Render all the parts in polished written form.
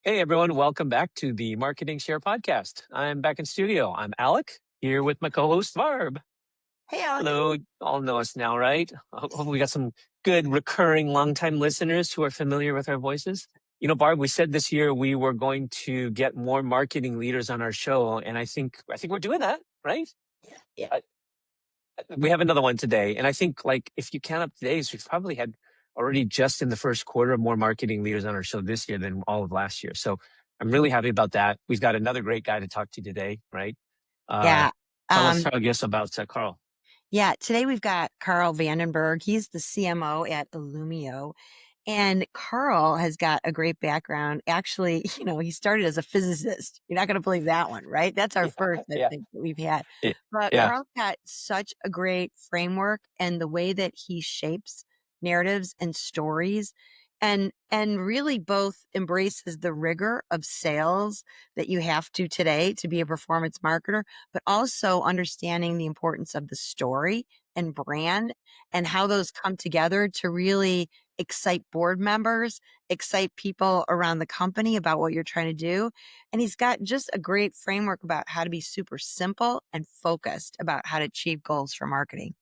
Hey everyone, welcome back to the Marketing Share Podcast. I'm back in studio. I'm Alec, here with my co-host Barb. Hey, Alec. Hello, you all know us now, right? Hopefully we got some good recurring longtime listeners who are familiar with our voices. You know, Barb, we said this year we were going to get more marketing leaders on our show, and I think we're doing that, right? Yeah. We have another one today, and I think like if you count up today's, we've probably had already just in the first quarter more marketing leaders on our show this year than all of last year. So I'm really happy about that. We've got another great guy to talk to today, right? Yeah. Tell us, Um, I guess, about Carl. yeah. Today we've got Karl Van Den Bergh. He's the CMO at Illumio. And Karl has got a great background. Actually, he started as a physicist. You're not going to believe that one, right? That's our Yeah, first, I yeah, think, that we've had. yeah, But yeah. Karl's got such a great framework and the way that he shapes narratives and stories and really both embraces the rigor of sales that you have to today to be a performance marketer, but also understanding the importance of the story and brand and how those come together to really excite board members, excite people around the company about what you're trying to do. And he's got just a great framework about how to be super simple and focused about how to achieve goals for marketing.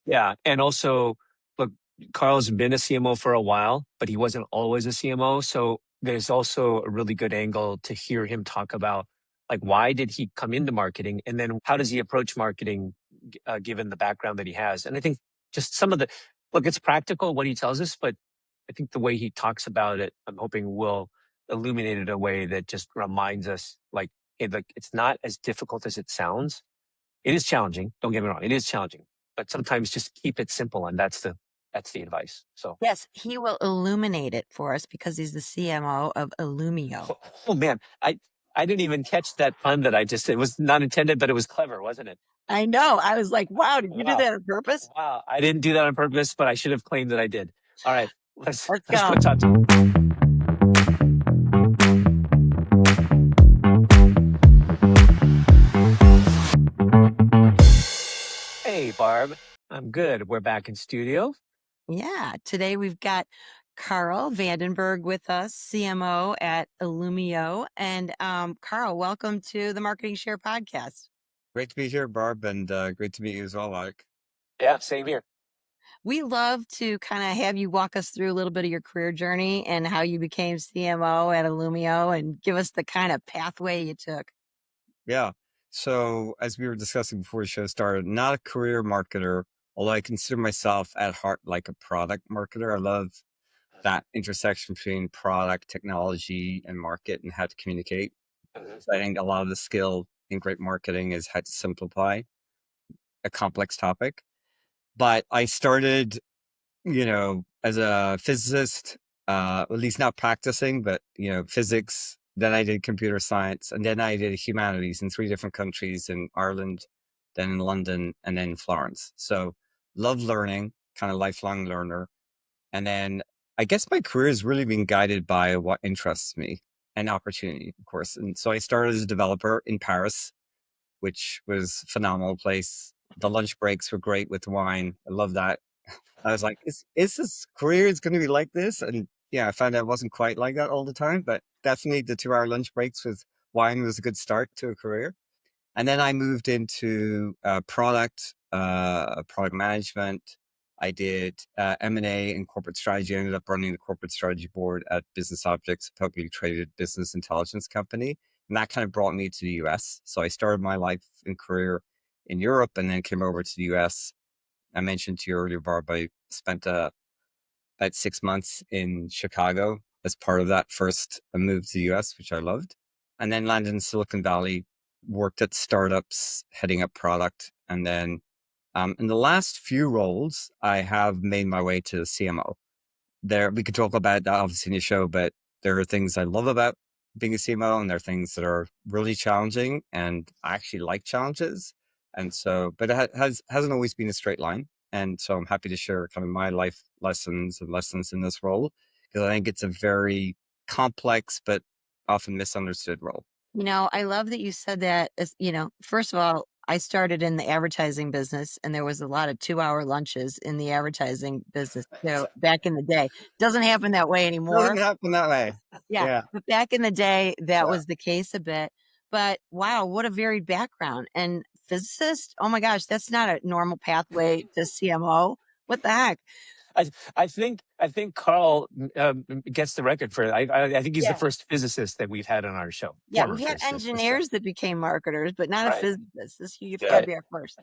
Yeah. And also, look, Carl's been a CMO for a while, but he wasn't always a CMO. So there's also a really good angle to hear him talk about like why did he come into marketing and then how does he approach marketing given the background that he has. And I think just some of the look, it's practical what he tells us, but I think the way he talks about it, I'm hoping will illuminate it in a way that just reminds us like, hey, like it's not as difficult as it sounds. It is challenging. Don't get me wrong. It is challenging, but sometimes just keep it simple. And that's the advice. So, Yes, he will illuminate it for us because he's the CMO of Illumio. oh man, I didn't even catch that pun that I just, it was not intended, but it was clever, wasn't it? I know. I was like, wow, did you do Wow. that on purpose? Wow. I didn't do that on purpose, but I should have claimed that I did. All right. Let's Let's go. go talk. Hey, Barb. I'm good. We're back in studio. Yeah. Today we've got Karl Van Den Bergh with us, CMO at Illumio. And Karl, welcome to the Marketing Share Podcast. Great to be here, Barb, and great to meet you as well, Alec. Yeah, same here. We love to kind of have you walk us through a little bit of your career journey and how you became CMO at Illumio and give us the kind of pathway you took. Yeah. So, as we were discussing before the show started, not a career marketer, although I consider myself at heart like a product marketer. I love that intersection between product, technology, and market and how to communicate. Mhm. So, I think a lot of the skill in great marketing is how to simplify a complex topic. But I started, as a physicist, at least not practicing, but, physics. Then I did computer science, and then I did humanities in 3 different countries, in Ireland, then in London, and then in Florence. So love learning, kind of lifelong learner. And then I guess my career has really been guided by what interests me and opportunity, of course. And so I started as a developer in Paris, which was a phenomenal place. The lunch breaks were great with wine. I love that. I was like, is this career is going to be like this? And yeah, I found out it wasn't quite like that all the time, but definitely the 2 hour lunch breaks with wine was a good start to a career. And then I moved into product management. I did M&A and corporate strategy. I ended up running the corporate strategy board at Business Objects, a publicly traded business intelligence company. And that kind of brought me to the US. So I started my life and career in Europe and then came over to the US. I mentioned to you earlier, Barb, I spent about 6 months in Chicago as part of that first move to the US, which I loved. And then landed in Silicon Valley, worked at startups, heading up product. And then in the last few roles, I have made my way to the CMO. We could talk about that obviously in the show, but there are things I love about being a CMO, and there are things that are really challenging, and I actually like challenges. And so, but it hasn't always been a straight line. And so I'm happy to share kind of my life lessons and lessons in this role, because I think it's a very complex, but often misunderstood role. I love that you said that. First of all, I started in the advertising business, and there was a lot of 2-hour lunches in the advertising business, back in the day. Doesn't happen that way Doesn't anymore. happen that way. Yeah, Yeah. but back in the day, that Yeah. was the case a bit. But wow, what a varied background. And physicist, oh my gosh, that's not a normal pathway to CMO. What the heck? I think Carl gets the record for it. I think he's the Yeah. first physicist that we've had on our show. Yeah, Former we've had physicist. engineers that became marketers, but not a Right. physicist. You've got to Right. be our first.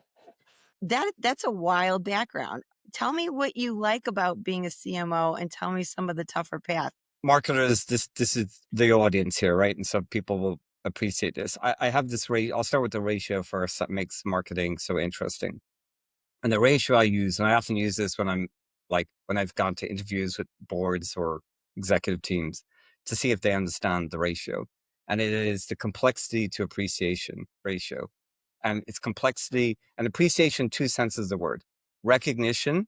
That's a wild background. Tell me what you like about being a CMO, and tell me some of the tougher paths. Marketers, this is the audience here, right? And so people will appreciate this. I have this rate. I'll start with the ratio first that makes marketing so interesting. And the ratio I use, and I often use this when when I've gone to interviews with boards or executive teams to see if they understand the ratio. And it is the complexity to appreciation ratio. And it's complexity and appreciation, two senses of the word: recognition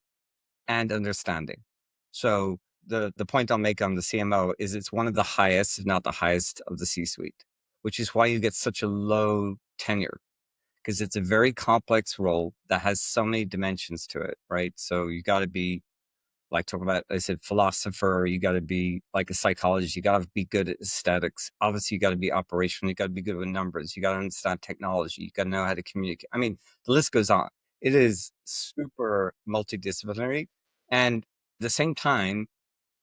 and understanding. So the point I'll make on the CMO is it's one of the highest, if not the highest, of the C-suite, which is why you get such a low tenure, because it's a very complex role that has so many dimensions to it, right? So you got to be, like, talking about, I said, philosopher. You got to be like a psychologist. You got to be good at aesthetics. Obviously, you got to be operational. You got to be good with numbers. You got to understand technology. You got to know how to communicate. I mean, the list goes on. It is super multidisciplinary, and at the same time,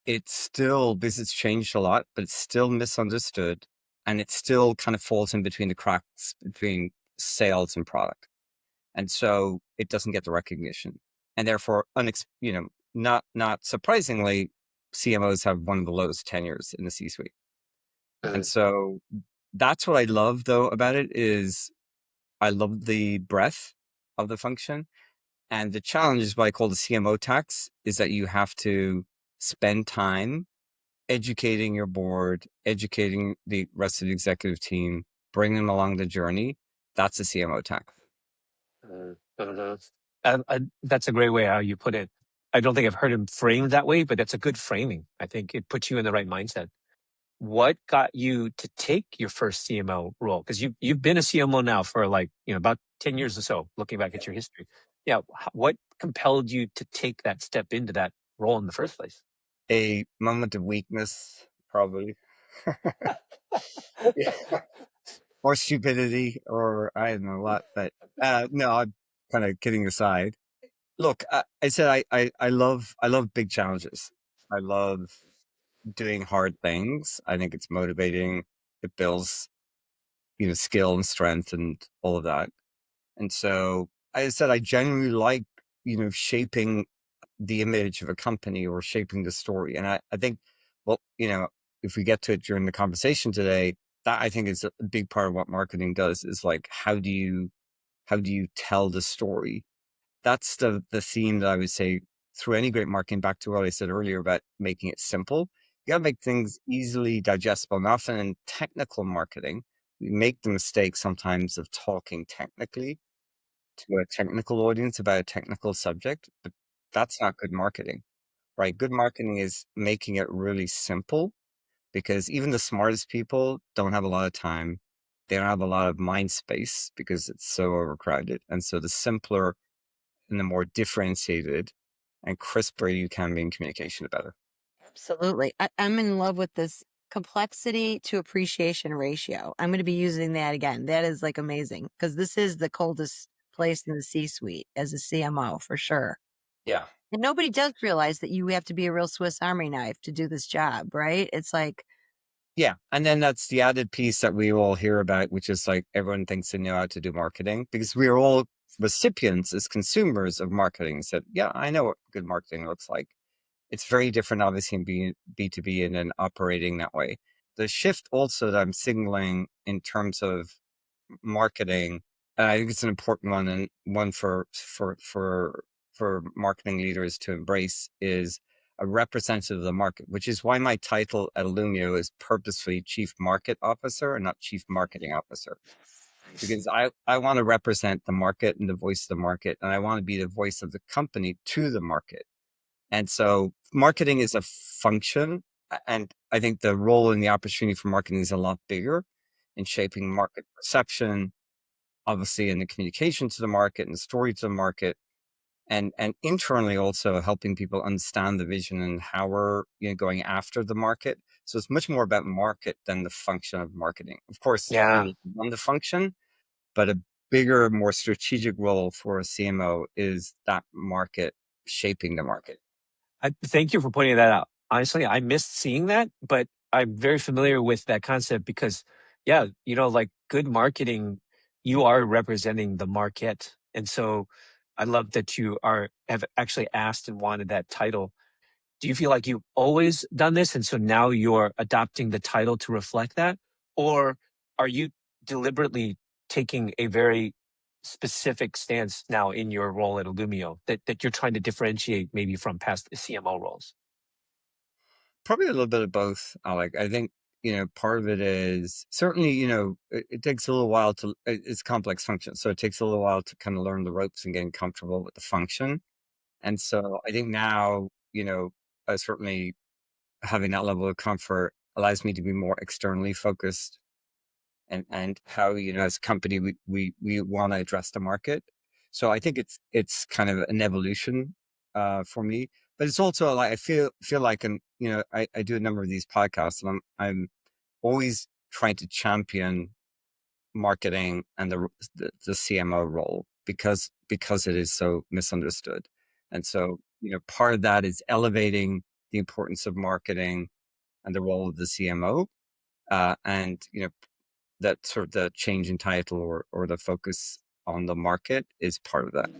it's still, business changed a lot, but it's still misunderstood, and it still kind of falls in between the cracks between sales and product. And so it doesn't get the recognition. And therefore, not surprisingly, CMOs have one of the lowest tenures in the C-suite. And so that's what I love, though, about it is I love the breadth of the function. And the challenge is what I call the CMO tax, is that you have to spend time educating your board, educating the rest of the executive team, bring them along the journey. That's a CMO tax. That's a great way how you put it. I don't think I've heard him framed that way, but that's a good framing. I think it puts you in the right mindset. What got you to take your first CMO role? Because you've been a CMO now for about 10 years or so, looking back at your history. Yeah. What compelled you to take that step into that role in the first place? A moment of weakness, probably. Yeah. Or stupidity, or I don't know what, but no, I'm kind of kidding aside. Look, I said I love big challenges. I love doing hard things. I think it's motivating. It builds, skill and strength and all of that. And so I said I genuinely like, shaping the image of a company or shaping the story. And I think, well, if we get to it during the conversation today, that I think is a big part of what marketing does, is like, how do you tell the story? That's the theme that I would say through any great marketing, back to what I said earlier about making it simple. You got to make things easily digestible. And often in technical marketing, we make the mistake sometimes of talking technically to a technical audience about a technical subject, but that's not good marketing, right? Good marketing is making it really simple, because even the smartest people don't have a lot of time. They don't have a lot of mind space because it's so overcrowded. And so the simpler and the more differentiated and crisper you can be in communication, the better. Absolutely. I'm in love with this complexity to appreciation ratio. I'm going to be using that again. That is like amazing, because this is the coldest place in the C-suite as a CMO for sure. Yeah. And nobody does realize that you have to be a real Swiss Army knife to do this job, right? It's like, Yeah. And then that's the added piece that we all hear about, which is like everyone thinks they know how to do marketing, because we are all recipients as consumers of marketing. Said, yeah, I know what good marketing looks like. It's very different, obviously, in B2B and then operating that way. The shift also that I'm signaling in terms of marketing, and I think it's an important one, and one for marketing leaders to embrace, is a representative of the market, which is why my title at Illumio is purposefully Chief Market Officer and not Chief Marketing Officer. Because I want to represent the market and the voice of the market, and I want to be the voice of the company to the market. And so marketing is a function, and I think the role and the opportunity for marketing is a lot bigger in shaping market perception, obviously in the communication to the market and story to the market, and internally also helping people understand the vision and how we're going after the market. So it's much more about market than the function of marketing. Of course, we Yeah. need to run the function, but a bigger, more strategic role for a CMO is that market, shaping the market. Thank you for pointing that out. Honestly, I missed seeing that, but I'm very familiar with that concept because, yeah, like good marketing, you are representing the market. And so I love that you have actually asked and wanted that title. Do you feel like you've always done this? And so now you're adopting the title to reflect that? Or are you deliberately taking a very specific stance now in your role at Illumio that you're trying to differentiate maybe from past CMO roles? Probably a little bit of both, Alec. I think, part of it is certainly, it takes a little while it's complex function. So it takes a little while to kind of learn the ropes and getting comfortable with the function. And so I think now, certainly having that level of comfort allows me to be more externally focused and how, as a company, we want to address the market. So I think it's kind of an evolution for me, but it's also like, I feel like, I do a number of these podcasts and I'm always trying to champion marketing and the CMO role because it is so misunderstood. And so, part of that is elevating the importance of marketing and the role of the CMO. And, that sort of the change in title or the focus on the market is part of that.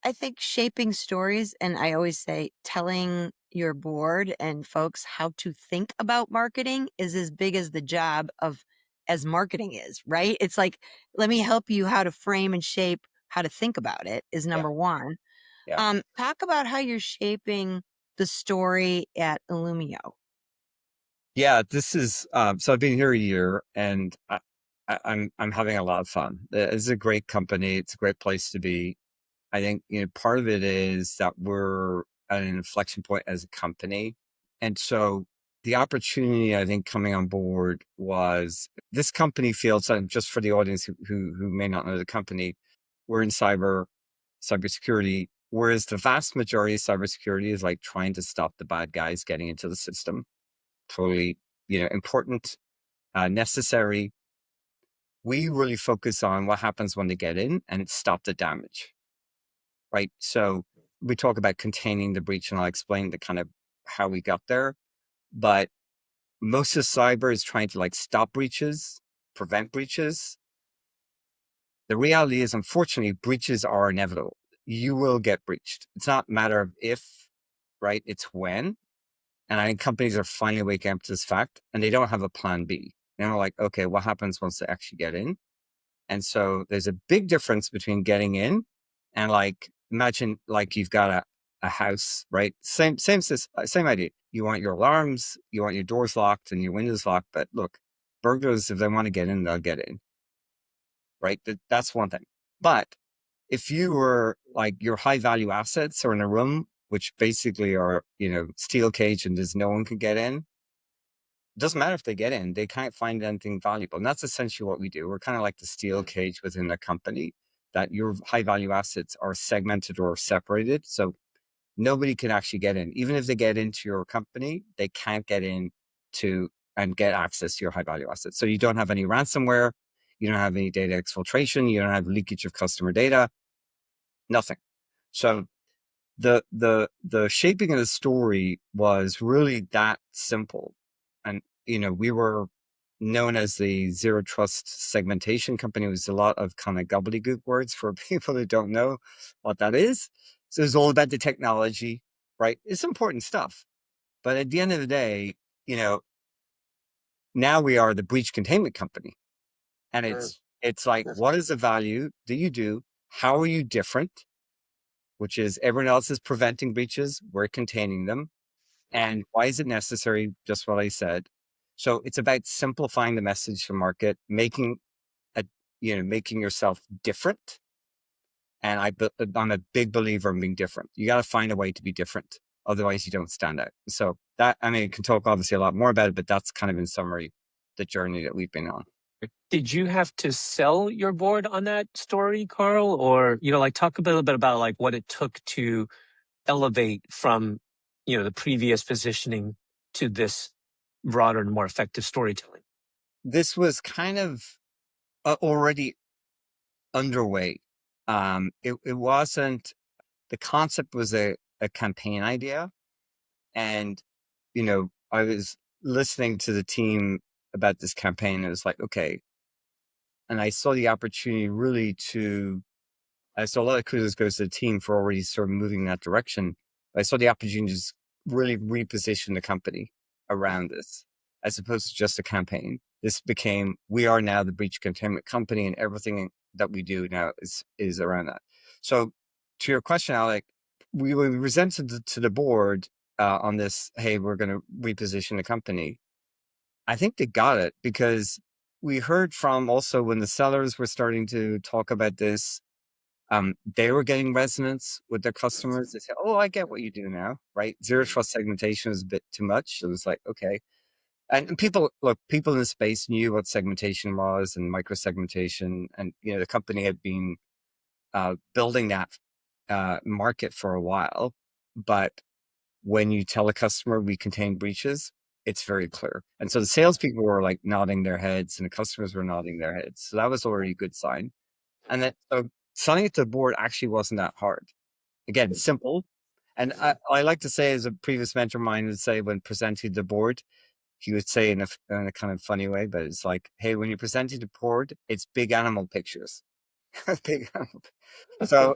I think shaping stories, and I always say telling your board and folks how to think about marketing is as big as the job of as marketing is, right? It's like, let me help you how to frame and shape how to think about it is Yeah. number one. Yeah. Talk about how you're shaping the story at Illumio. Yeah. This is, so I've been here a year and I'm having a lot of fun. It's a great company. It's a great place to be. I think, part of it is that we're at an inflection point as a company. And so the opportunity, I think, coming on board was this company feels, and just for the audience who may not know the company, we're in cybersecurity, whereas the vast majority of cybersecurity is like trying to stop the bad guys getting into the system. Totally, important, necessary. We really focus on what happens when they get in and stop the damage. Right. So we talk about containing the breach, and I'll explain the kind of how we got there. But most of cyber is trying to like stop breaches, prevent breaches. The reality is, unfortunately, breaches are inevitable. You will get breached. It's not a matter of if, right? It's when. And I think companies are finally waking up to this fact, and they don't have a plan B. They're like, okay, what happens once they actually get in? And so there's a big difference between getting in and like, imagine like you've got a house, right? Same idea. You want your alarms, you want your doors locked and your windows locked. But look, burglars, if they want to get in, they'll get in, right? That's one thing. But if you were like your high value assets are in a room, which basically are, steel cage and there's no one can get in, doesn't matter if they get in, they can't find anything valuable. And that's essentially what we do. We're kind of like the steel cage within the company, that your high value assets are segmented or separated. So nobody can actually get in. Even if they get into your company, they can't get in to and get access to your high value assets. So you don't have any ransomware, you don't have any data exfiltration, you don't have leakage of customer data, nothing. So the shaping of the story was really that simple. And we were known as the zero trust segmentation company. It was a lot of kind of gobbledygook words for people that don't know what that is. So it's all about the technology, right? It's important stuff. But at the end of the day, now we are the breach containment company. And it's like, what is the value that you do? How are you different? Which is everyone else is preventing breaches, we're containing them. And why is it necessary? Just what I said. So it's about simplifying the message to market, making yourself different. And I'm a big believer in being different. You got to find a way to be different. Otherwise you don't stand out. So that, I can talk obviously a lot more about it, but that's kind of in summary, the journey that we've been on. Did you have to sell your board on that story, Carl? Or, like talk a little bit about like what it took to elevate from, the previous positioning to this broader and more effective storytelling? This was kind of already underway. It wasn't, the concept was a campaign idea. And, I was listening to the team about this campaign. And it was like, okay. And I saw the opportunity really I saw a lot of kudos goes to the team for already sort of moving in that direction. I saw the opportunity to just really reposition the company around this, as opposed to just a campaign. This became, we are now the breach containment company, and everything that we do now is around that. So to your question, Alec, we were presented to the board on this, hey, we're going to reposition the company. I think they got it, because we heard from also when the sellers were starting to talk about this, they were getting resonance with their customers. They said, oh, I get what you do now, right? Zero trust segmentation is a bit too much. It was like, okay. And people in the space knew what segmentation was and micro-segmentation. And, the company had been building that market for a while. But when you tell a customer we contain breaches, it's very clear. And so the salespeople were like nodding their heads and the customers were nodding their heads. So that was already a good sign. And then selling it to the board actually wasn't that hard. Again, simple. And I like to say, as a previous mentor of mine would say, when presenting to the board, he would say in a kind of funny way, but it's like, hey, when you're presenting to the board, it's big animal pictures. Big animal. So,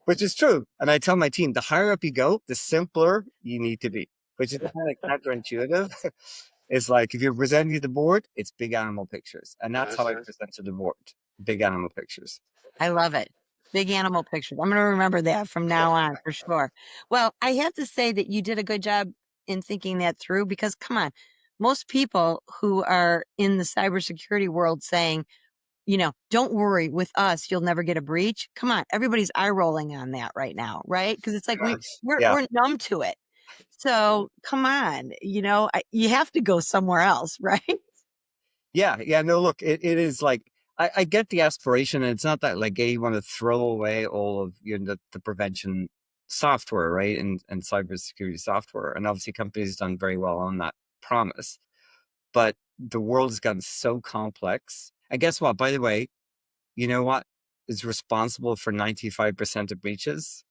which is true. And I tell my team, the higher up you go, the simpler you need to be, which is kind of counterintuitive. It's like, if you're presenting to the board, it's big animal pictures. And that's how I present to the board, big animal pictures. I love it. Big animal pictures. I'm going to remember that from now on for sure. Well, I have to say that you did a good job in thinking that through, because come on, most people who are in the cybersecurity world saying, don't worry, with us, you'll never get a breach. Come on, everybody's eye rolling on that right now, right? Because it's like Yeah. we're numb to it. So come on, you have to go somewhere else, right? Yeah. No, look, it is like, I get the aspiration, and it's not that like, you want to throw away all of the prevention software, right? And cybersecurity software. And obviously companies done very well on that promise. But the world has gotten so complex. And guess what? By the way, you know what is responsible for 95% of breaches?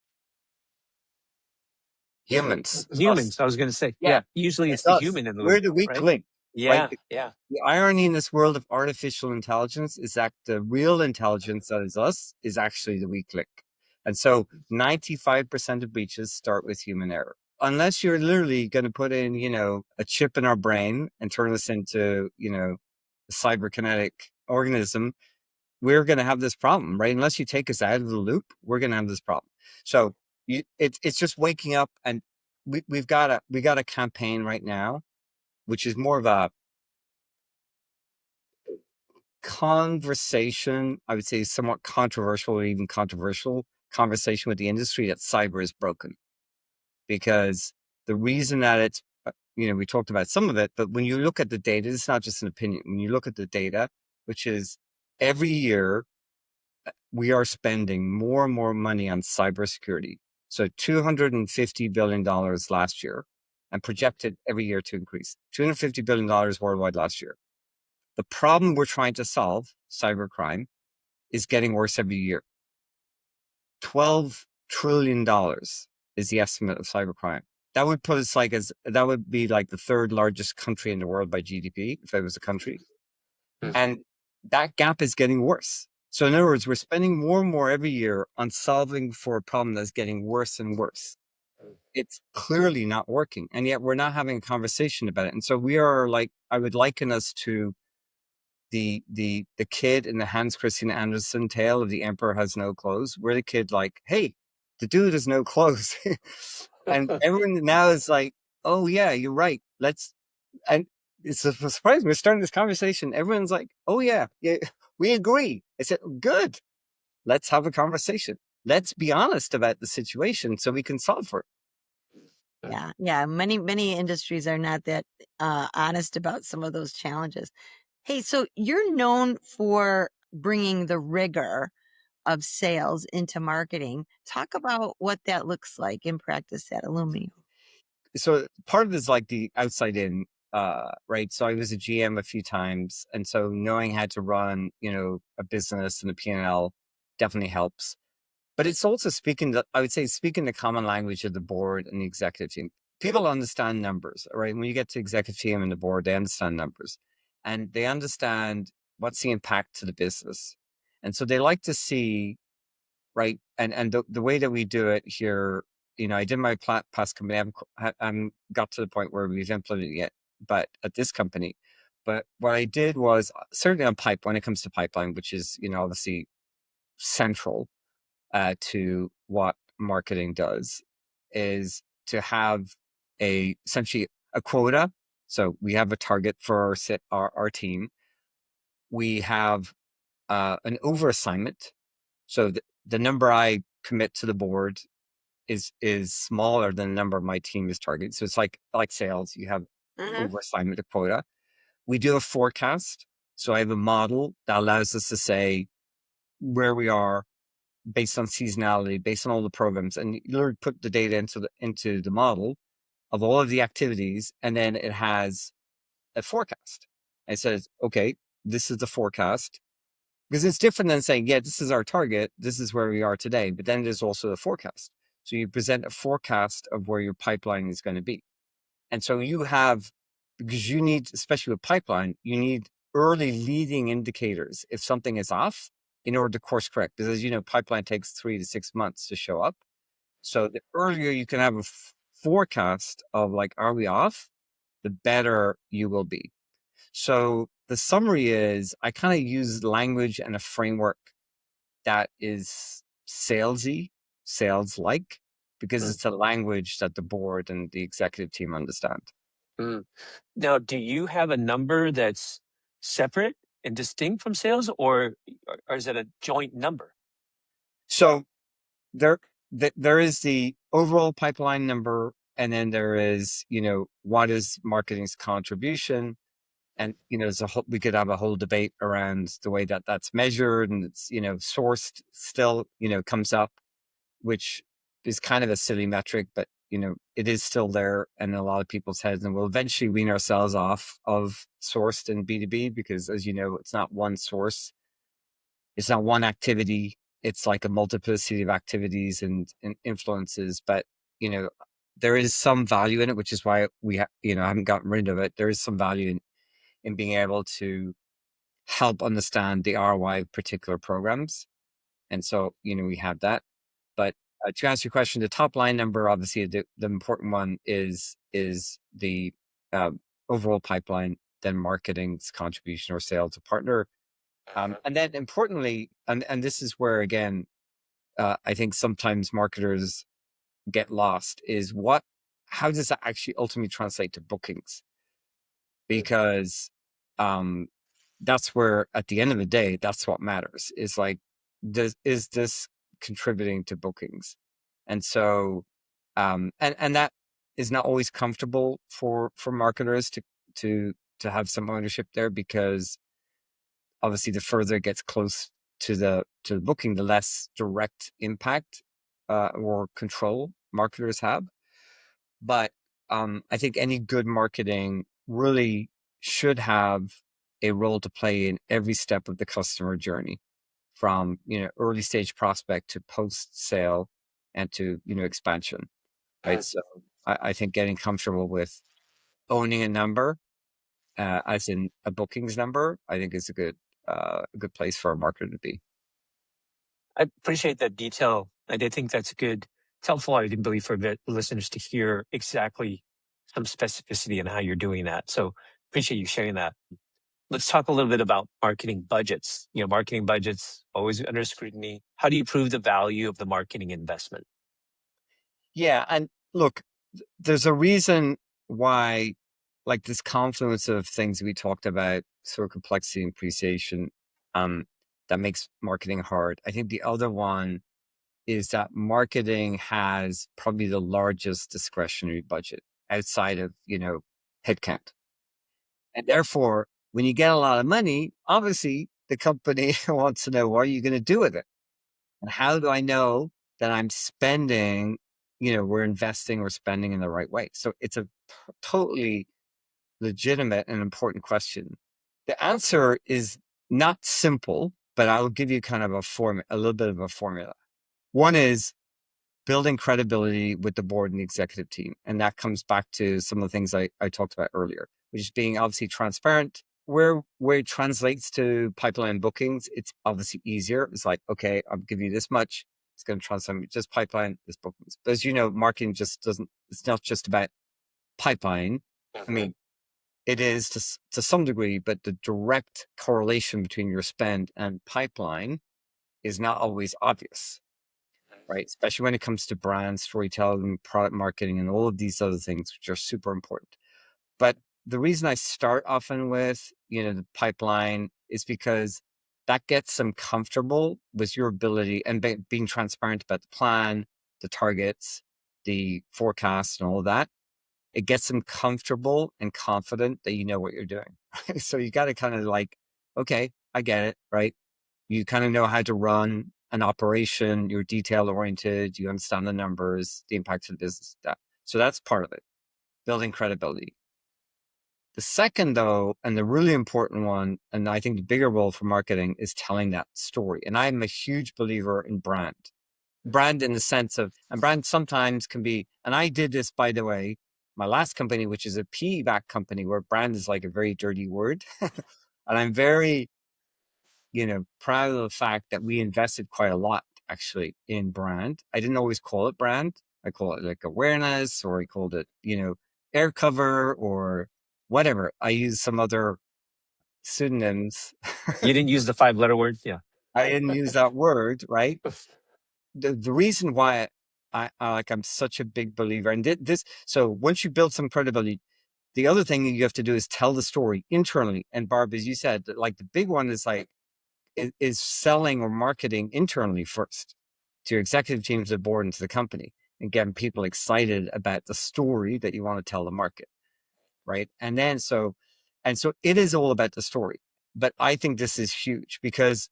Humans. Humans, I was going to say. Yeah. Usually it's It's the us. human in the We're loop, the weak right? link. Yeah. Right? Yeah. The irony in this world of artificial intelligence is that the real intelligence, that is us, is actually the weak link. And so 95% of breaches start with human error. Unless you're literally going to put in, a chip in our brain and turn this into, a cyberkinetic organism, we're going to have this problem, right? Unless you take us out of the loop, we're going to have this problem. So it's just waking up, and we got a campaign right now, which is more of a conversation, I would say somewhat controversial, or even controversial conversation with the industry, that cyber is broken. Because the reason that it's, we talked about some of it, but when you look at the data, it's not just an opinion. When you look at the data, which is every year, we are spending more and more money on cybersecurity. So $250 billion last year, and projected every year to increase. $250 billion worldwide last year. The problem we're trying to solve, cybercrime, is getting worse every year. $12 trillion is the estimate of cybercrime. That would put us that would be like the third largest country in the world by GDP, if it was a country. And that gap is getting worse. So in other words, we're spending more and more every year on solving for a problem that's getting worse and worse. It's clearly not working. And yet we're not having a conversation about it. And so we are like, I would liken us to the kid in the Hans Christian Andersen tale of The Emperor Has No Clothes. We're the kid like, hey, the dude has no clothes. And everyone now is like, oh yeah, you're right. And it's a surprise. We're starting this conversation. Everyone's like, oh yeah, we agree. I said, good. Let's have a conversation. Let's be honest about the situation so we can solve for it. Yeah. Many industries are not that honest about some of those challenges. Hey, so you're known for bringing the rigor of sales into marketing. Talk about what that looks like in practice at Illumio. So part of it is like the outside in, right? So I was a GM a few times, and so knowing how to run, a business and a P&L definitely helps. But it's also I would say speaking the common language of the board and the executive team. People understand numbers, right? When you get to executive team and the board, they understand numbers, and they understand what's the impact to the business, and so they like to see, right? And the way that we do it here, I did my past company. I haven't got to the point where we've implemented it yet, but at this company. But what I did was certainly on when it comes to pipeline, which is, obviously central to what marketing does, is to have essentially a quota. So we have a target for our team. We have an overassignment. So the number I commit to the board is smaller than the number my team is targeted. So it's like sales, you have overassignment of quota. We do a forecast. So I have a model that allows us to say where we are based on seasonality, based on all the programs, and you literally put the data into the model of all of the activities, and then it has a forecast. It says, okay, this is the forecast. Because it's different than saying, yeah, this is our target, this is where we are today, but then there's also the forecast. So you present a forecast of where your pipeline is going to be. And so because you need, especially with pipeline, you need early leading indicators if something is off in order to course correct. Because as you know, pipeline takes 3 to 6 months to show up. So the earlier you can have a forecast of like, are we off, the better you will be. So the summary is I kind of use language and a framework that is salesy, sales-like, because it's a language that the board and the executive team understand. Mm. Now, do you have a number that's separate and distinct from sales, or is it a joint number? So there is the overall pipeline number, and then there is, what is marketing's contribution. And, we could have a whole debate around the way that that's measured, and it's, sourced still, comes up, which is kind of a silly metric, but, it is still there in a lot of people's heads, and we'll eventually wean ourselves off of sourced in B2B because, as you know, it's not one source. It's not one activity. It's like a multiplicity of activities and influences, but, there is some value in it, which is why I haven't gotten rid of it. There is some value in being able to help understand the ROI of particular programs. And so, we have that. But to answer your question, the top line number, obviously the important one is the overall pipeline, then marketing's contribution or sale to partner. And then importantly, and this is where, again, I think sometimes marketers get lost, is how does that actually ultimately translate to bookings? Because that's where, at the end of the day, that's what matters, is like, is this contributing to bookings? And so, and that is not always comfortable for marketers to have some ownership there, because obviously the further it gets close to the booking, the less direct impact or control marketers have. But I think any good marketing really should have a role to play in every step of the customer journey, from early stage prospect to post sale and to expansion, right? So I think getting comfortable with owning a number, as in a bookings number, I think is a good place for a marketer to be. I appreciate that detail. I did think that's good. It's helpful, I believe, for the listeners to hear exactly some specificity in how you're doing that. So appreciate you sharing that. Let's talk a little bit about marketing budgets. Marketing budgets always under scrutiny. How do you prove the value of the marketing investment? Yeah, and look, there's a reason why, like, this confluence of things we talked about, sort of complexity and appreciation, that makes marketing hard. I think the other one is that marketing has probably the largest discretionary budget outside of, headcount. And therefore, when you get a lot of money, obviously the company wants to know, what are you going to do with it? And how do I know that I'm spending, we're investing or spending in the right way? So it's a totally legitimate and important question. The answer is not simple, but I'll give you kind of a little bit of a formula. One is building credibility with the board and the executive team. And that comes back to some of the things I talked about earlier, which is being obviously transparent. Where it translates to pipeline bookings, it's obviously easier. It's like, okay, I'll give you this much. It's going to translate just pipeline, this bookings. But as you know, marketing just doesn't, it's not just about pipeline. I mean, it is to some degree, but the direct correlation between your spend and pipeline is not always obvious, right? Especially when it comes to brand storytelling, product marketing, and all of these other things, which are super important. But the reason I start often with, the pipeline is because that gets them comfortable with your ability and being transparent about the plan, the targets, the forecast, and all of that. It gets them comfortable and confident that you know what you're doing. So you got to kind of like, okay, I get it, right? You kind of know how to run an operation, you're detail oriented, you understand the numbers, the impact of the business. So that's part of it, building credibility. The second, though, and the really important one, and I think the bigger role for marketing, is telling that story. And I'm a huge believer in brand. Brand in the sense of, and brand sometimes can be, and I did this, by the way, my last company, which is a PE-backed company where brand is like a very dirty word. And I'm very, proud of the fact that we invested quite a lot actually in brand. I didn't always call it brand. I call it like awareness, or I called it, air cover or whatever. I used some other pseudonyms. You didn't use the 5-letter word? Yeah. I didn't use that word, right? The reason why I'm such a big believer in this. So once you build some credibility, the other thing you have to do is tell the story internally. And Barb, as you said, like the big one is like, is selling or marketing internally first to your executive team, to the board, and to the company, and getting people excited about the story that you want to tell the market, right? And then so it is all about the story. But I think this is huge because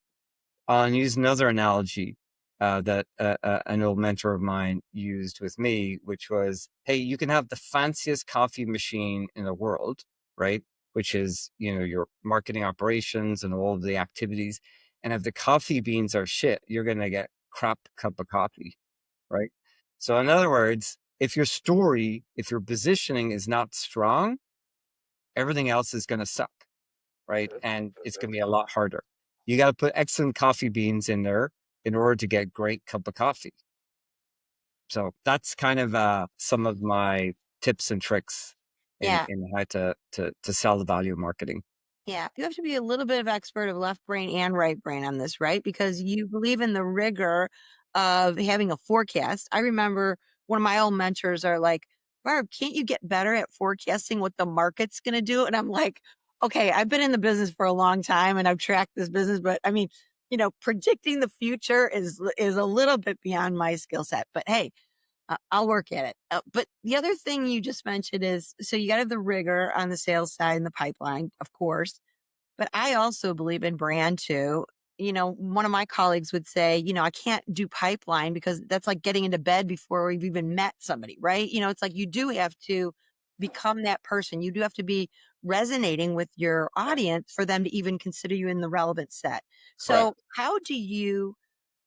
I'll use another analogy that an old mentor of mine used with me, which was, hey, you can have the fanciest coffee machine in the world, right? Which is, your marketing operations and all of the activities. And if the coffee beans are shit, you're going to get crap cup of coffee, right? So in other words, if your story, if your positioning is not strong, everything else is going to suck, right? And it's going to be a lot harder. You got to put excellent coffee beans in there in order to get great cup of coffee. So that's kind of some of my tips and tricks in Yeah. how to sell the value of marketing. Yeah. You have to be a little bit of expert of left brain and right brain on this, right? Because you believe in the rigor of having a forecast. I remember one of my old mentors are like, Barb, can't you get better at forecasting what the market's going to do? And I'm like, okay, I've been in the business for a long time and I've tracked this business, but I mean, predicting the future is a little bit beyond my skill set, but hey, I'll work at it. But the other thing you just mentioned is, so you got to have the rigor on the sales side and the pipeline, of course. But I also believe in brand too. One of my colleagues would say, I can't do pipeline because that's like getting into bed before we've even met somebody, right? It's like you do have to become that person. You do have to be resonating with your audience for them to even consider you in the relevant set. Correct. So, how do you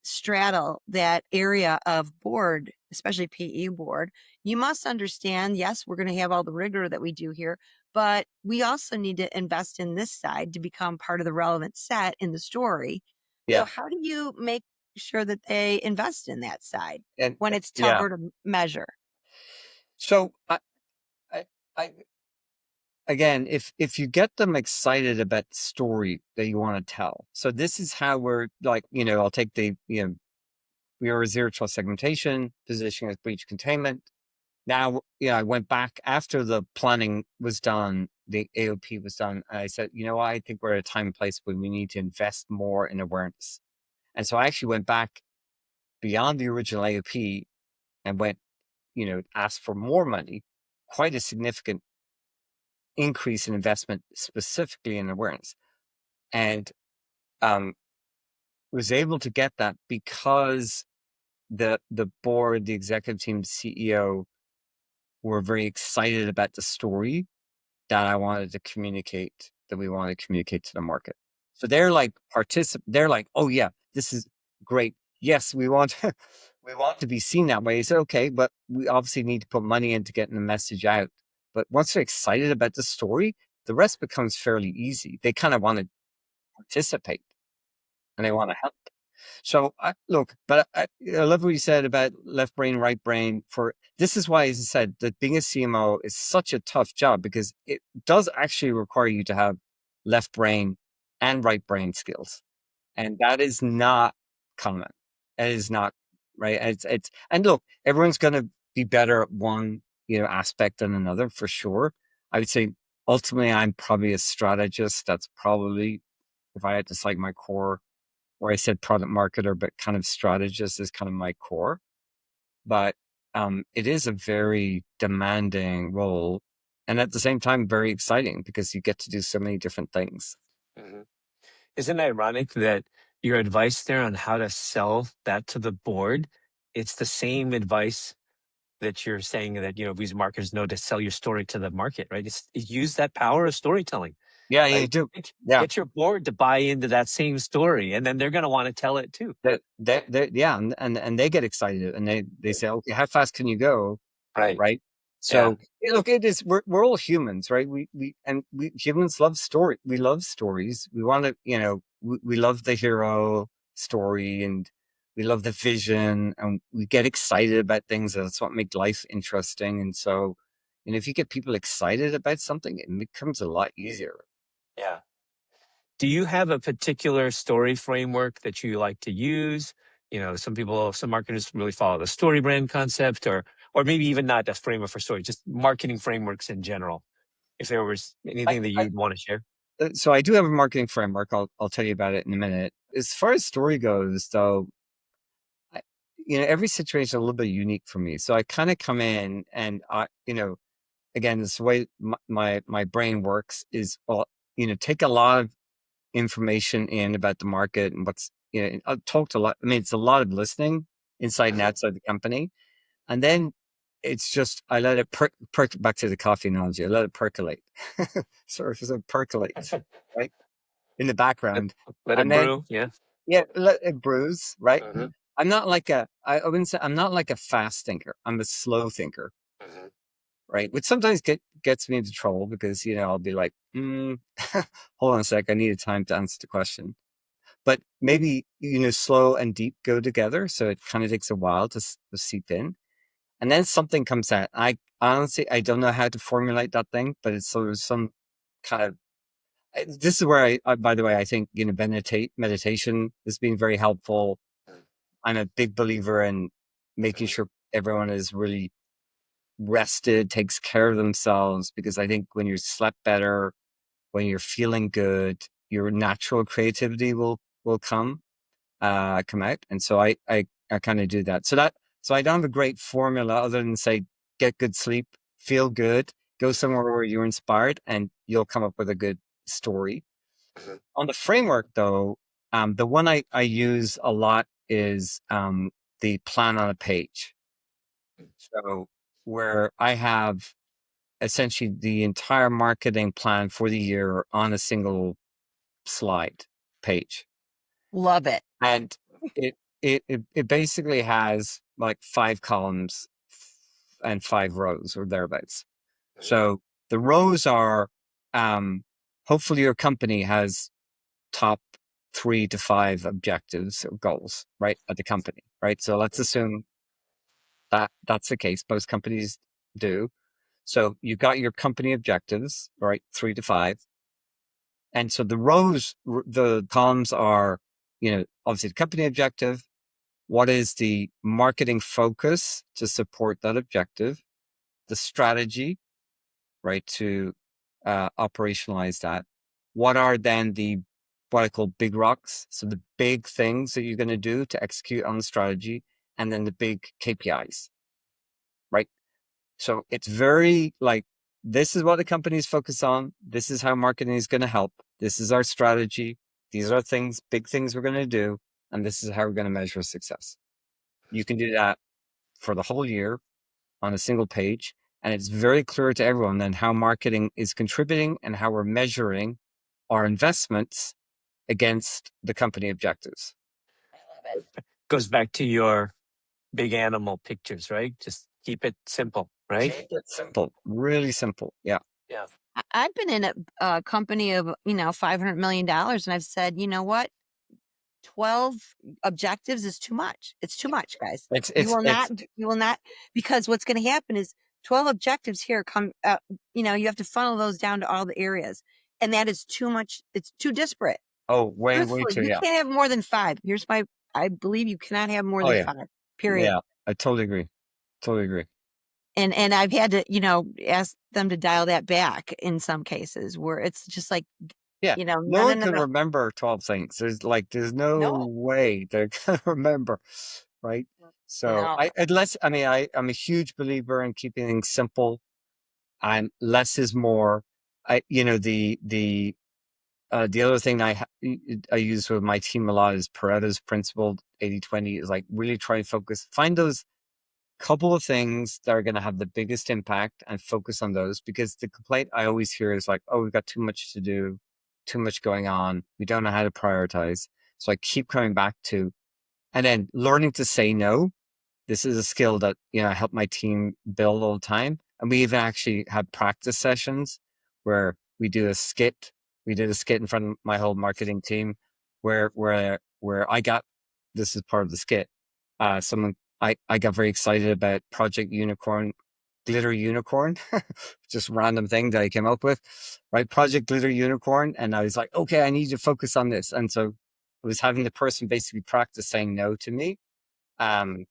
straddle that area of board, especially PE board? You must understand, yes, we're going to have all the rigor that we do here, but we also need to invest in this side to become part of the relevant set in the story. So Yeah. how do you make sure that they invest in that side And when it's Yeah. tougher to measure? so I again, if you get them excited about the story that you want to tell, so this is how we're like, I'll take the, we are a zero trust segmentation, positioning as breach containment. Now, I went back after the planning was done, the AOP was done, and I said, I think we're at a time and place where we need to invest more in awareness. And so I actually went back beyond the original AOP and went, asked for more money, quite a significant increase in investment specifically in awareness. And was able to get that because the board, the executive team, CEO were very excited about the story that I wanted to communicate, that we wanted to communicate to the market. So they're like they're like, oh yeah, this is great. Yes, we want we want to be seen that way. So okay, but we obviously need to put money into getting the message out. But once they're excited about the story, the rest becomes fairly easy. They kind of want to participate and they want to help. So look, but I love what you said about left brain, right brain. For this is why, as I said, that being a CMO is such a tough job, because it does actually require you to have left brain and right brain skills, and that is not common. It is not right. It's and look, everyone's going to be better at one aspect than another for sure. I would say ultimately, I'm probably a strategist. That's probably, if I had to cite my core, where I said product marketer, but kind of strategist is kind of my core. But it is a very demanding role, and at the same time, very exciting, because you get to do so many different things. Mm-hmm. Isn't it ironic that your advice there on how to sell that to the board, it's the same advice that you're saying that, these marketers know to sell your story to the market, right? It's use that power of storytelling, Yeah, you right? do. Get, Yeah. get your board to buy into that same story, and then they're going to want to tell it too. Yeah, and they get excited, and they say, okay, how fast can you go? Right. So look, it is, we're all humans, right? We humans love story. We love stories. We want to, we love the hero story, and we love the vision, and we get excited about things. That's what makes life interesting. And so, if you get people excited about something, it becomes a lot easier. Yeah. Do you have a particular story framework that you like to use? Some marketers really follow the story brand concept, or maybe even not a framework for story, just marketing frameworks in general. If there was anything that you'd want to share. So I do have a marketing framework. I'll tell you about it in a minute. As far as story goes, though, every situation is a little bit unique for me. So I kind of come in and again, this way my brain works is, take a lot of information in about the market and what's, I'll talk to a lot. I mean, it's a lot of listening inside and outside the company. And then it's just, I let it back to the coffee analogy. I let it percolate. Sort of percolates, right? In the background. Let And it then, brew. Yeah. yeah, let it bruise, right? Mm-hmm. I'm not like I wouldn't say I'm not like a fast thinker. I'm a slow thinker, Mm-hmm. right? Which sometimes gets me into trouble, because, I'll be like, hold on a sec, I need time to answer the question. But maybe, slow and deep go together. So it kind of takes a while to seep in. And then something comes out. I honestly, I don't know how to formulate that thing, but it's sort of some kind of, this is where by the way, I think, meditation has been very helpful. I'm a big believer in making sure everyone is really rested, takes care of themselves, because I think when you slept better, when you're feeling good, your natural creativity will come out. And so I kind of do that. So I don't have a great formula other than say, get good sleep, feel good, go somewhere where you're inspired, and you'll come up with a good story. Mm-hmm. On the framework, though, the one I use a lot is the plan on a page. So where I have essentially the entire marketing plan for the year on a single slide page. Love it. And it basically has like 5 columns and 5 rows or thereabouts. So the rows are, hopefully your company has top 3 to 5 objectives or goals, right, at the company, right? So let's assume that that's the case. Most companies do. So you got your company objectives, right, 3 to 5. And so the rows, the columns are, obviously the company objective. What is the marketing focus to support that objective? The strategy, right, to operationalize that. What are then what I call big rocks? So the big things that you're going to do to execute on the strategy, and then the big KPIs, right? So it's very like this is what the company is focused on. This is how marketing is going to help. This is our strategy. These are things, big things we're going to do. And this is how we're going to measure success. You can do that for the whole year on a single page. And it's very clear to everyone then how marketing is contributing and how we're measuring our investments against the company objectives. Goes back to your big animal pictures, right? Just keep it simple, right? Keep it simple, really simple. Yeah. Yeah. I've been in a company of, $500 million, and I've said, you know what? 12 objectives is too much. It's too much, guys. You will not, because what's going to happen is 12 objectives here come, you have to funnel those down to all the areas. And that is too much. It's too disparate. Oh, way too, you can't have more than 5. I believe you cannot have more than 5, period. Yeah, I totally agree. Totally agree. And I've had to, ask them to dial that back in some cases where it's just like, no one can remember 12 things. There's no way they're going to remember, right? So I'm a huge believer in keeping things simple. Less is more. The other thing I use with my team a lot is Pareto's principle, 80-20, is like really try to focus, find those couple of things that are going to have the biggest impact and focus on those, because the complaint I always hear is like, oh, we've got too much to do, too much going on. We don't know how to prioritize. So I keep coming back to, and then learning to say no. This is a skill that, I help my team build all the time. And we even actually had practice sessions where we do a skit. We did a skit in front of my whole marketing team where I got, this is part of the skit. I got very excited about Project Unicorn, Glitter Unicorn, just random thing that I came up with, right? Project Glitter Unicorn. And I was like, okay, I need to focus on this. And so I was having the person basically practice saying no to me. And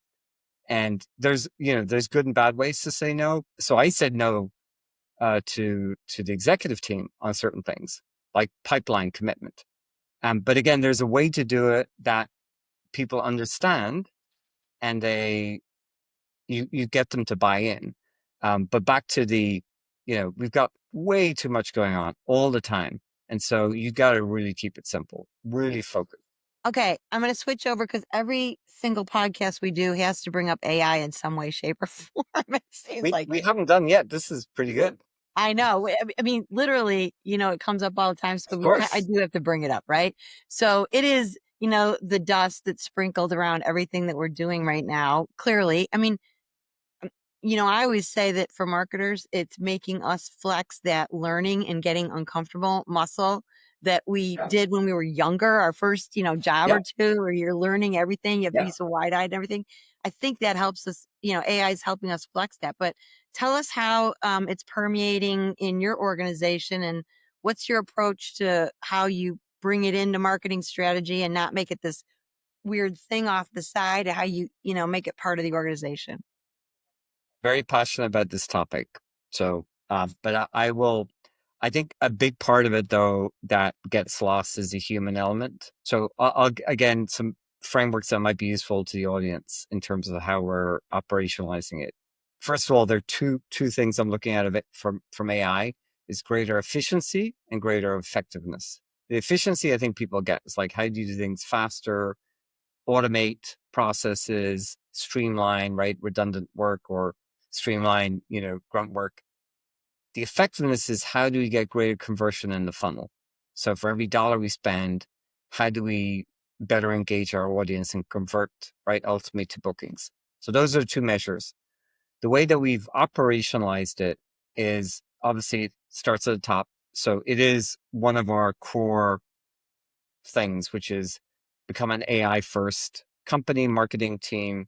there's good and bad ways to say no. So I said no to the executive team on certain things, like pipeline commitment. But again, there's a way to do it that people understand, and you get them to buy in. But back to we've got way too much going on all the time. And so you got to really keep it simple, really focus. Okay, I'm going to switch over because every single podcast we do has to bring up AI in some way, shape, or form. It seems we haven't done yet. This is pretty good. I know. I mean, literally, it comes up all the time. So I do have to bring it up, right? So it is, the dust that's sprinkled around everything that we're doing right now. Clearly, I mean, I always say that for marketers, it's making us flex that learning and getting uncomfortable muscle that we did when we were younger, our first, job or two, where you're learning everything. You have to be so wide-eyed and everything. I think that helps us, AI is helping us flex that. But tell us how it's permeating in your organization, and what's your approach to how you bring it into marketing strategy and not make it this weird thing off the side, how you, make it part of the organization. Very passionate about this topic. So, but I think a big part of it though, that gets lost is the human element. So I'll again, some frameworks that might be useful to the audience in terms of how we're operationalizing it. First of all, there are two things I'm looking at of it from AI is greater efficiency and greater effectiveness. The efficiency, I think people get, is like, how do you do things faster, automate processes, streamline, right, redundant work, or streamline, grunt work. The effectiveness is, how do we get greater conversion in the funnel? So for every dollar we spend, how do we better engage our audience and convert, right, ultimately to bookings? So those are two measures. The way that we've operationalized it is, obviously, it starts at the top. So it is one of our core things, which is become an AI first company marketing team.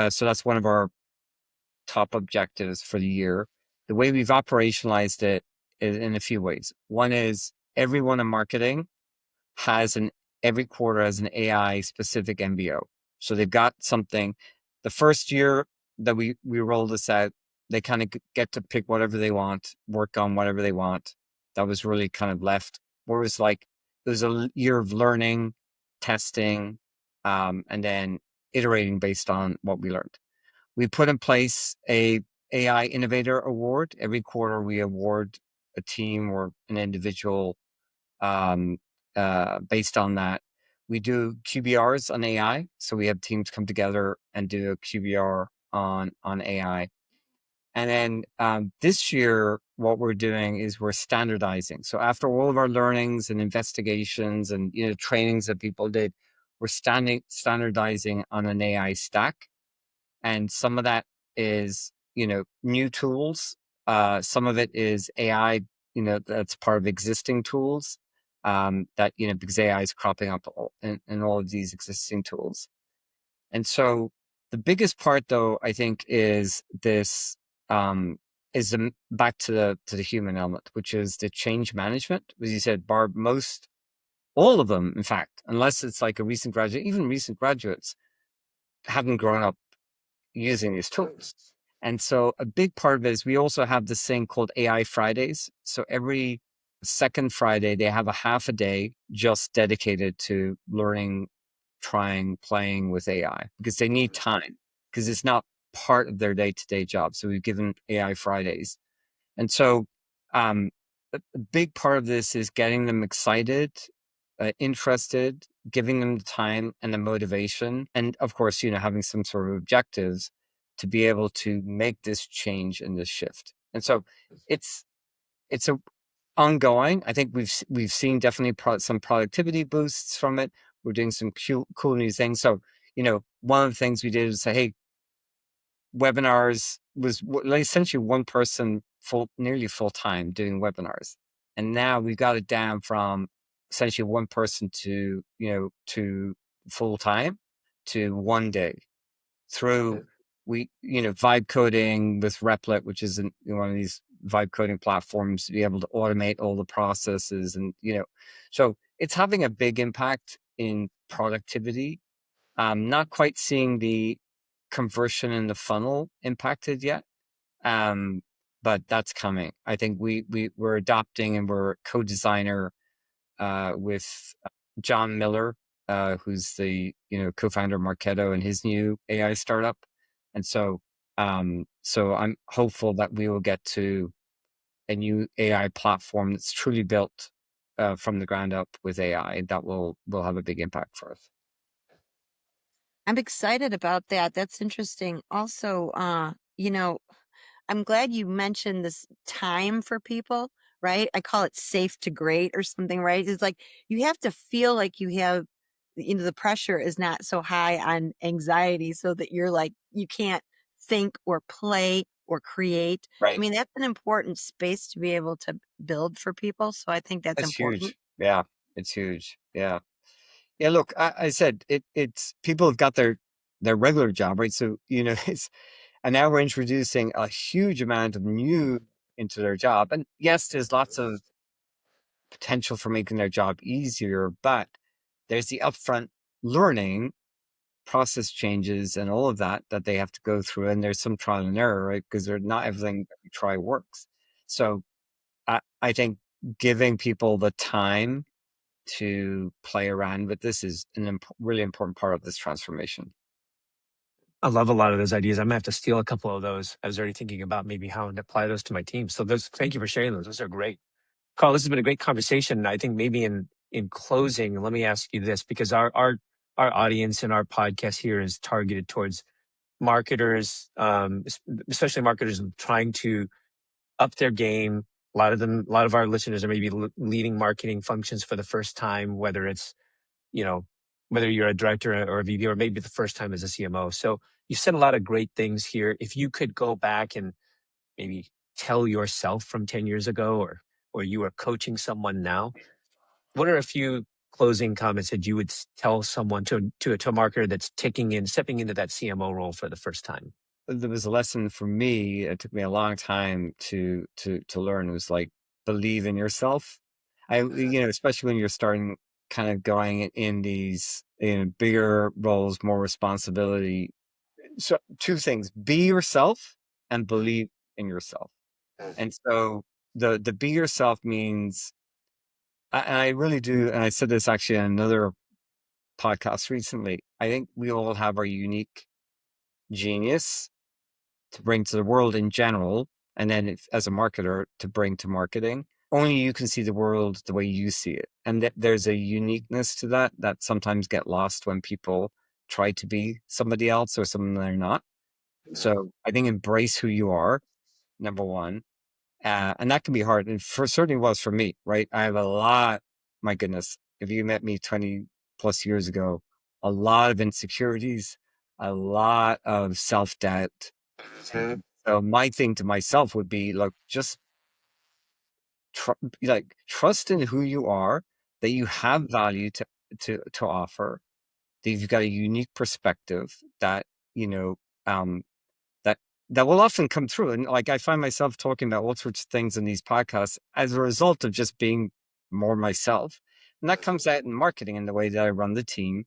So that's one of our top objectives for the year. The way we've operationalized it is in a few ways. One is, everyone in marketing every quarter has an AI specific MBO. So they've got something. The first year that we rolled this out, they kind of get to pick whatever they want, work on whatever they want. That was really kind of left. Whereas it was a year of learning, testing, and then iterating based on what we learned. We put in place a AI Innovator Award. Every quarter, we award a team or an individual based on that. We do QBRs on AI. So we have teams come together and do a QBR on AI. And then this year, what we're doing is we're standardizing. So after all of our learnings and investigations and trainings that people did, we're standardizing on an AI stack. And some of that is new tools. Some of it is AI. That's part of existing tools. That because AI is cropping up in all of these existing tools. And so the biggest part, though, I think, is this back to the human element, which is the change management. As you said, Barb, all of them, in fact, unless it's like a recent graduate, even recent graduates haven't grown up using these tools. And so a big part of it is we also have this thing called AI Fridays. So every second Friday, they have a half a day just dedicated to learning, trying, playing with AI because they need time because it's not part of their day-to-day job. So we've given AI Fridays. And so a big part of this is getting them excited, interested, giving them the time and the motivation. And of course, having some sort of objectives to be able to make this change and this shift. And so it's a ongoing. I think we've seen definitely some productivity boosts from it. We're doing some cool new things. So, one of the things we did is say, hey, webinars was essentially one person nearly full time doing webinars. And now we've got it down from essentially one person to full time to one day through vibe coding with Replit, which is one of these vibe coding platforms to be able to automate all the processes. And, so it's having a big impact in productivity. Not quite seeing the conversion in the funnel impacted yet. But that's coming. I think we're adopting and we're co-designer with John Miller, who's the co-founder of Marketo and his new AI startup. And so I'm hopeful that we will get to a new AI platform that's truly built from the ground up with AI that will have a big impact for us. I'm excited about that. That's interesting. Also, I'm glad you mentioned this time for people, right? I call it safe to great or something, right? It's like you have to feel like you have, the pressure is not so high on anxiety so that you're like, you can't think or play or create. I Right. mean, that's an important space to be able to build for people. So I think that's important. Huge. Yeah, it's huge. Yeah. Yeah, look, I said it's people have got their regular job, right? So, and now we're introducing a huge amount of new into their job. And yes, there's lots of potential for making their job easier, but there's the upfront learning process changes and all of that they have to go through. And there's some trial and error, right? Because not everything that we try works. So I think giving people the time to play around with this is a really important part of this transformation. I love a lot of those ideas. I'm gonna have to steal a couple of those. I was already thinking about maybe how to apply those to my team. So thank you for sharing those. Those are great. Carl, this has been a great conversation. I think maybe in closing, let me ask you this, because our audience and our podcast here is targeted towards marketers, especially marketers trying to up their game. A lot of our listeners are maybe leading marketing functions for the first time, whether it's, whether you're a director or a VP, or maybe the first time as a CMO. So you said a lot of great things here. If you could go back and maybe tell yourself from 10 years ago, or you are coaching someone now, what are a few closing comments that you would tell someone to a marketer that's stepping into that CMO role for the first time? There was a lesson for me. It took me a long time to learn. It was like, believe in yourself. Especially when you're starting kind of going in these bigger roles, more responsibility. So two things: be yourself and believe in yourself. And so the be yourself means, and I really do, and I said this actually in another podcast recently, I think we all have our unique genius to bring to the world in general, and then as a marketer to bring to marketing. Only you can see the world the way you see it. And there's a uniqueness to that sometimes get lost when people try to be somebody else or someone they're not. So I think embrace who you are, number one. And that can be hard. And certainly was for me, right? I have a lot, my goodness, if you met me 20 plus years ago, a lot of insecurities, a lot of self-doubt. So my thing to myself would be, look, just trust in who you are, that you have value to offer, that you've got a unique perspective that, that will often come through. And like, I find myself talking about all sorts of things in these podcasts as a result of just being more myself. And that comes out in marketing in the way that I run the team.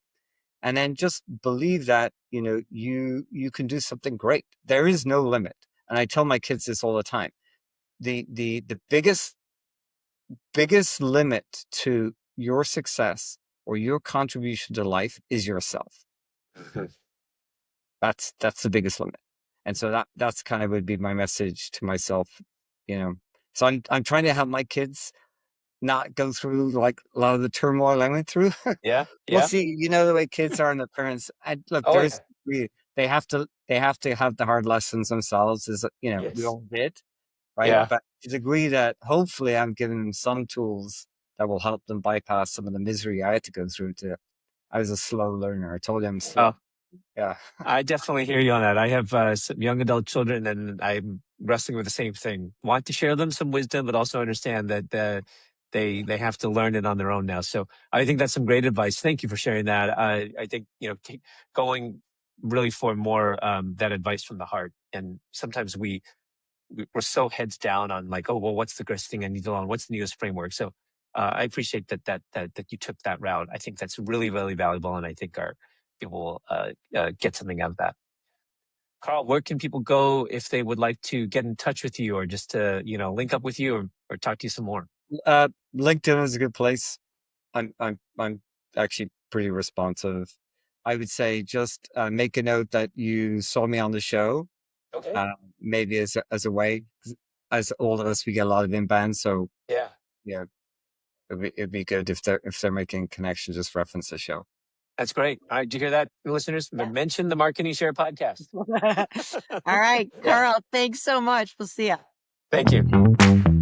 And then just believe that, you can do something great. There is no limit. And I tell my kids this all the time. The biggest limit to your success or your contribution to life is yourself. That's the biggest limit. And so that's kind of would be my message to myself, So I'm trying to help my kids not go through like a lot of the turmoil I went through. Yeah. Well, Yeah. see, the way kids are and the parents. Look, Oh, they have to have the hard lessons themselves, as we yes. all did, right? Yeah. But to the degree that hopefully I'm giving them some tools that will help them bypass some of the misery I had to go through. I was a slow learner. I told you I'm slow. Oh, Yeah. I definitely hear you on that. I have some young adult children, and I'm wrestling with the same thing. Want to share them some wisdom, but also understand that they have to learn it on their own now. So I think that's some great advice. Thank you for sharing that. I think keep going really for more that advice from the heart. And sometimes we're so heads down on like, oh well, what's the greatest thing I need to learn? What's the newest framework? So I appreciate that you took that route. I think that's really, really valuable, and I think our people will get something out of that. Karl, where can people go if they would like to get in touch with you, or just to link up with you, or talk to you some more? LinkedIn is a good place. I'm actually pretty responsive. I would say just make a note that you saw me on the show. Okay. Maybe as a way, as all of us, we get a lot of inbound. So Yeah, it'd be good if they're making connections, just reference the show. that's great. All right, did you hear that, listeners? Mention the Marketing Share podcast. All right, Karl, thanks so much. We'll see you. Thank you.